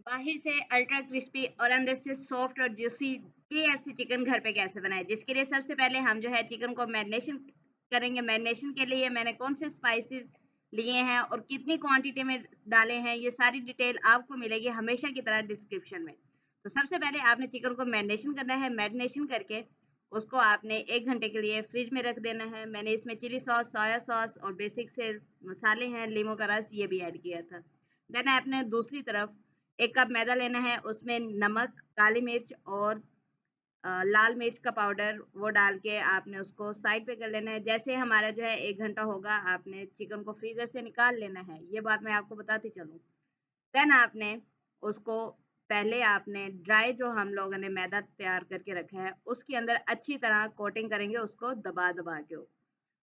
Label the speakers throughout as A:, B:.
A: बाहर से ultra crispy और अंदर से सॉफ्ट और जूसी केएफसी चिकन घर पे कैसे बनाएं, जिसके लिए सबसे पहले हम जो है चिकन को मैरिनेशन करेंगे। मैरिनेशन के लिए मैंने कौन से स्पाइसेस लिए हैं और कितनी क्वांटिटी में डाले हैं, ये सारी डिटेल आपको मिलेगी हमेशा की तरह डिस्क्रिप्शन में। तो सबसे पहले आपने चिकन को मैरिनेशन करना है। मैरिनेशन करके उसको आपने 1 घंटे के लिए फ्रिज में रख देना है। मैंने इसमें चिली सॉस, सोया सॉस और बेसिक से मसाले हैं, लीमू का रस, ये भी ऐड किया था। देन आपने दूसरी तरफ 1 कप मैदा लेना है, उसमें नमक, काली मिर्च और लाल मिर्च का पाउडर वो डाल के आपने उसको साइड पे कर लेना है। जैसे हमारा जो है 1 घंटा होगा, आपने चिकन को फ्रीज़र से निकाल लेना है। ये बात मैं आपको बताती चलूँ। देन आपने उसको पहले आपने ड्राई जो हम लोगों ने मैदा तैयार करके रखा है, उसके अंदर अच्छी तरह कोटिंग करेंगे उसको दबा-दबा के।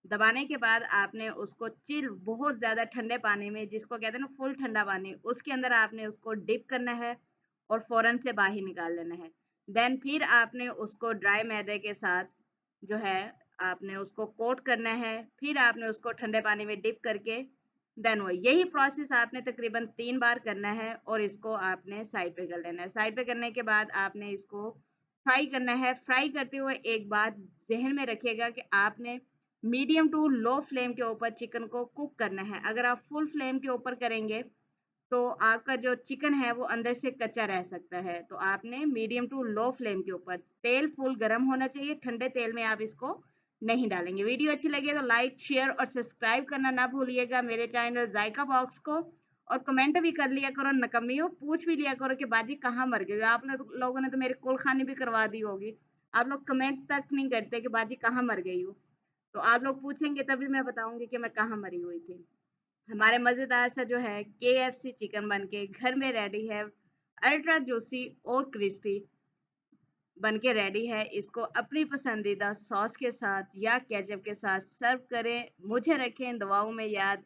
A: दबाने के बाद आपने उसको चिल बहुत ज़्यादा ठंडे पानी में, जिसको कहते हैं ना फुल ठंडा पानी, उसके अंदर आपने उसको डिप करना है और फ़ौरन से बाहर निकाल देना है। देन फिर आपने उसको ड्राई मैदे के साथ जो है आपने उसको कोट करना है। फिर आपने उसको ठंडे पानी में डिप करके देन वो यही प्रोसेस आपने तकरीबन 3 बार करना है और इसको आपने साइड पे कर लेना है। साइड पे करने के बाद आपने इसको फ्राई करना है। फ्राई करते हुए एक बात ज़हन में रखिएगा कि आपने मीडियम टू लो फ्लेम के ऊपर चिकन को कुक करना है। अगर आप फुल फ्लेम के ऊपर करेंगे तो आपका जो चिकन है वो अंदर से कच्चा रह सकता है। तो आपने मीडियम टू लो फ्लेम के ऊपर, तेल फुल गरम होना चाहिए, ठंडे तेल में आप इसको नहीं डालेंगे। वीडियो अच्छी लगी तो लाइक, शेयर और सब्सक्राइब करना ना भूलिएगा मेरे चैनल जायका बॉक्स को। और कमेंट भी कर लिया करो, नकम्मियों पूछ भी लिया करो कि बाजी कहाँ मर गई हो? लोगों ने तो मेरी कुलखानी भी करवा दी होगी। आप लोग कमेंट तक नहीं करते कि बाजी कहाँ मर गई हो। तो आप लोग पूछेंगे तभी मैं बताऊंगी कि मैं कहाँ मरी हुई थी। हमारे मज़ेदार सा जो है केएफसी चिकन बनके घर में रेडी है। अल्ट्रा जूसी और क्रिस्पी बनके रेडी है। इसको अपनी पसंदीदा सॉस के साथ या केचप के साथ सर्व करें। मुझे रखें दुआओं में याद।